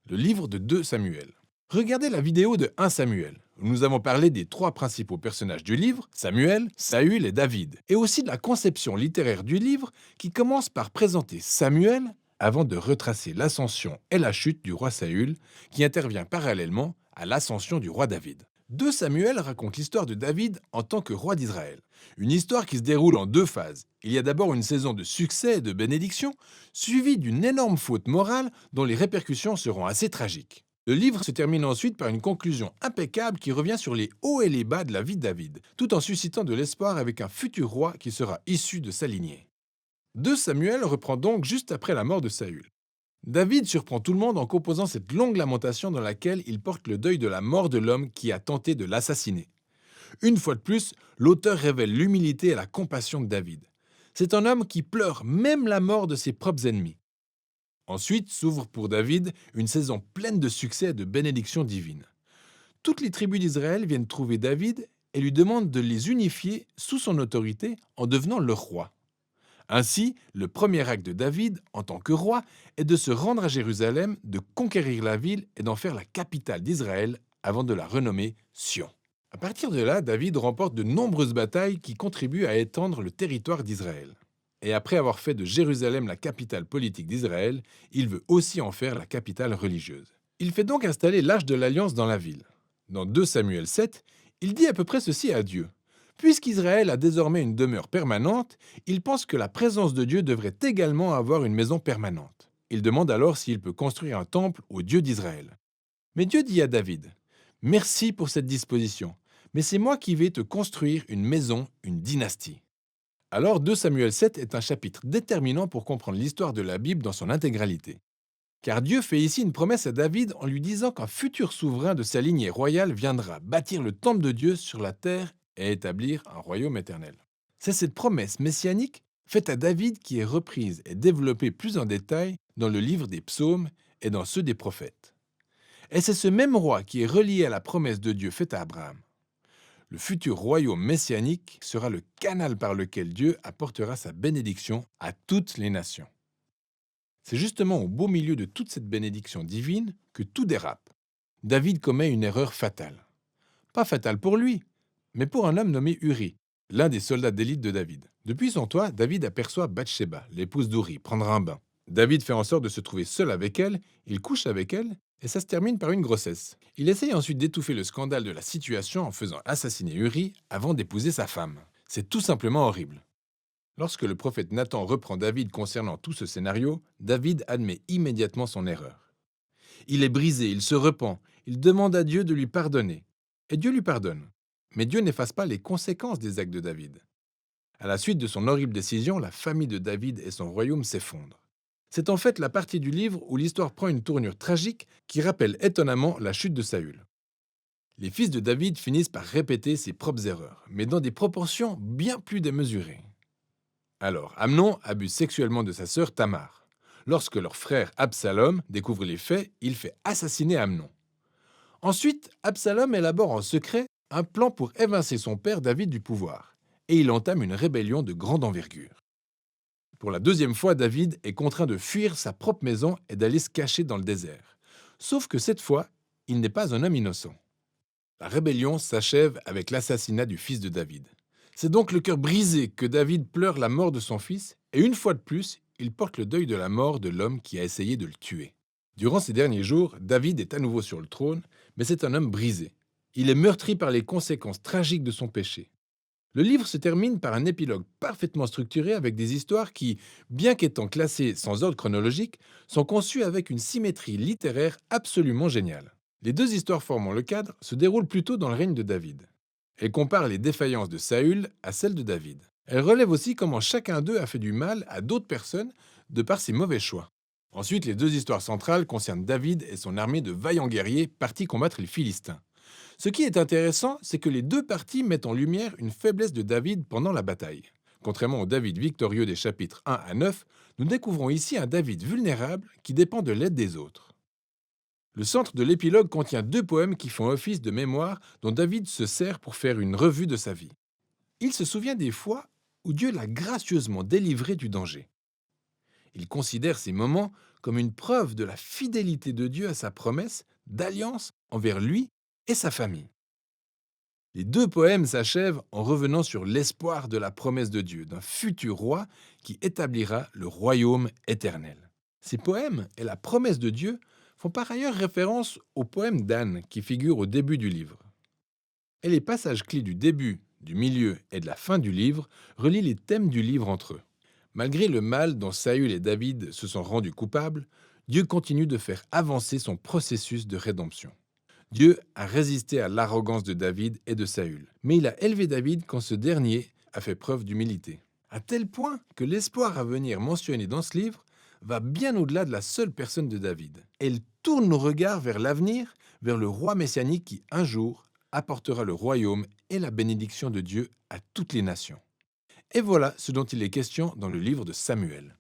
le livre de 2 Samuel. Regardez la vidéo de 1 Samuel, où nous avons parlé des 3 principaux personnages du livre, Samuel, Saül et David, et aussi de la conception littéraire du livre qui commence par présenter Samuel avant de retracer l'ascension et la chute du roi Saül, qui intervient parallèlement à l'ascension du roi David. 2 Samuel raconte l'histoire de David en tant que roi d'Israël. Une histoire qui se déroule en 2 phases. Il y a d'abord une saison de succès et de bénédiction, suivie d'une énorme faute morale dont les répercussions seront assez tragiques. Le livre se termine ensuite par une conclusion impeccable qui revient sur les hauts et les bas de la vie de David, tout en suscitant de l'espoir avec un futur roi qui sera issu de sa lignée. 2 Samuel reprend donc juste après la mort de Saül. David surprend tout le monde en composant cette longue lamentation dans laquelle il porte le deuil de la mort de l'homme qui a tenté de l'assassiner. Une fois de plus, l'auteur révèle l'humilité et la compassion de David. C'est un homme qui pleure même la mort de ses propres ennemis. Ensuite s'ouvre pour David une saison pleine de succès et de bénédictions divines. Toutes les tribus d'Israël viennent trouver David et lui demandent de les unifier sous son autorité en devenant leur roi. Ainsi, le premier acte de David, en tant que roi, est de se rendre à Jérusalem, de conquérir la ville et d'en faire la capitale d'Israël avant de la renommer Sion. À partir de là, David remporte de nombreuses batailles qui contribuent à étendre le territoire d'Israël. Et après avoir fait de Jérusalem la capitale politique d'Israël, il veut aussi en faire la capitale religieuse. Il fait donc installer l'Arche de l'Alliance dans la ville. Dans 2 Samuel 7, il dit à peu près ceci à Dieu. Puisqu'Israël a désormais une demeure permanente, il pense que la présence de Dieu devrait également avoir une maison permanente. Il demande alors s'il peut construire un temple au Dieu d'Israël. Mais Dieu dit à David, merci pour cette disposition, mais c'est moi qui vais te construire une maison, une dynastie. Alors 2 Samuel 7 est un chapitre déterminant pour comprendre l'histoire de la Bible dans son intégralité. Car Dieu fait ici une promesse à David en lui disant qu'un futur souverain de sa lignée royale viendra bâtir le temple de Dieu sur la terre et établir un royaume éternel. C'est cette promesse messianique faite à David qui est reprise et développée plus en détail dans le livre des psaumes et dans ceux des prophètes. Et c'est ce même roi qui est relié à la promesse de Dieu faite à Abraham. Le futur royaume messianique sera le canal par lequel Dieu apportera sa bénédiction à toutes les nations. C'est justement au beau milieu de toute cette bénédiction divine que tout dérape. David commet une erreur fatale. Pas fatale pour lui, mais pour un homme nommé Uri, l'un des soldats d'élite de David. Depuis son toit, David aperçoit Bathsheba, l'épouse d'Uri, prendre un bain. David fait en sorte de se trouver seul avec elle, il couche avec elle, et ça se termine par une grossesse. Il essaye ensuite d'étouffer le scandale de la situation en faisant assassiner Uri avant d'épouser sa femme. C'est tout simplement horrible. Lorsque le prophète Nathan reprend David concernant tout ce scénario, David admet immédiatement son erreur. Il est brisé, il se repent, il demande à Dieu de lui pardonner. Et Dieu lui pardonne. Mais Dieu n'efface pas les conséquences des actes de David. À la suite de son horrible décision, la famille de David et son royaume s'effondrent. C'est en fait la partie du livre où l'histoire prend une tournure tragique qui rappelle étonnamment la chute de Saül. Les fils de David finissent par répéter ses propres erreurs, mais dans des proportions bien plus démesurées. Alors, Amnon abuse sexuellement de sa sœur Tamar. Lorsque leur frère Absalom découvre les faits, il fait assassiner Amnon. Ensuite, Absalom élabore en secret un plan pour évincer son père David du pouvoir, et il entame une rébellion de grande envergure. Pour la deuxième fois, David est contraint de fuir sa propre maison et d'aller se cacher dans le désert. Sauf que cette fois, il n'est pas un homme innocent. La rébellion s'achève avec l'assassinat du fils de David. C'est donc le cœur brisé que David pleure la mort de son fils, et une fois de plus, il porte le deuil de la mort de l'homme qui a essayé de le tuer. Durant ces derniers jours, David est à nouveau sur le trône, mais c'est un homme brisé. Il est meurtri par les conséquences tragiques de son péché. Le livre se termine par un épilogue parfaitement structuré avec des histoires qui, bien qu'étant classées sans ordre chronologique, sont conçues avec une symétrie littéraire absolument géniale. Les 2 histoires formant le cadre se déroulent plutôt dans le règne de David. Elles comparent les défaillances de Saül à celles de David. Elles relèvent aussi comment chacun d'eux a fait du mal à d'autres personnes de par ses mauvais choix. Ensuite, les 2 histoires centrales concernent David et son armée de vaillants guerriers partis combattre les Philistins. Ce qui est intéressant, c'est que les 2 parties mettent en lumière une faiblesse de David pendant la bataille. Contrairement au David victorieux des chapitres 1 à 9, nous découvrons ici un David vulnérable qui dépend de l'aide des autres. Le centre de l'épilogue contient 2 poèmes qui font office de mémoire dont David se sert pour faire une revue de sa vie. Il se souvient des fois où Dieu l'a gracieusement délivré du danger. Il considère ces moments comme une preuve de la fidélité de Dieu à sa promesse d'alliance envers lui et sa famille. Les deux poèmes s'achèvent en revenant sur l'espoir de la promesse de Dieu, d'un futur roi qui établira le royaume éternel. Ces poèmes et la promesse de Dieu font par ailleurs référence au poème d'Anne qui figure au début du livre. Et les passages clés du début, du milieu et de la fin du livre relient les thèmes du livre entre eux. Malgré le mal dont Saül et David se sont rendus coupables, Dieu continue de faire avancer son processus de rédemption. Dieu a résisté à l'arrogance de David et de Saül, mais il a élevé David quand ce dernier a fait preuve d'humilité. À tel point que l'espoir à venir mentionné dans ce livre va bien au-delà de la seule personne de David. Elle tourne nos regards vers l'avenir, vers le roi messianique qui, un jour, apportera le royaume et la bénédiction de Dieu à toutes les nations. Et voilà ce dont il est question dans le livre de Samuel.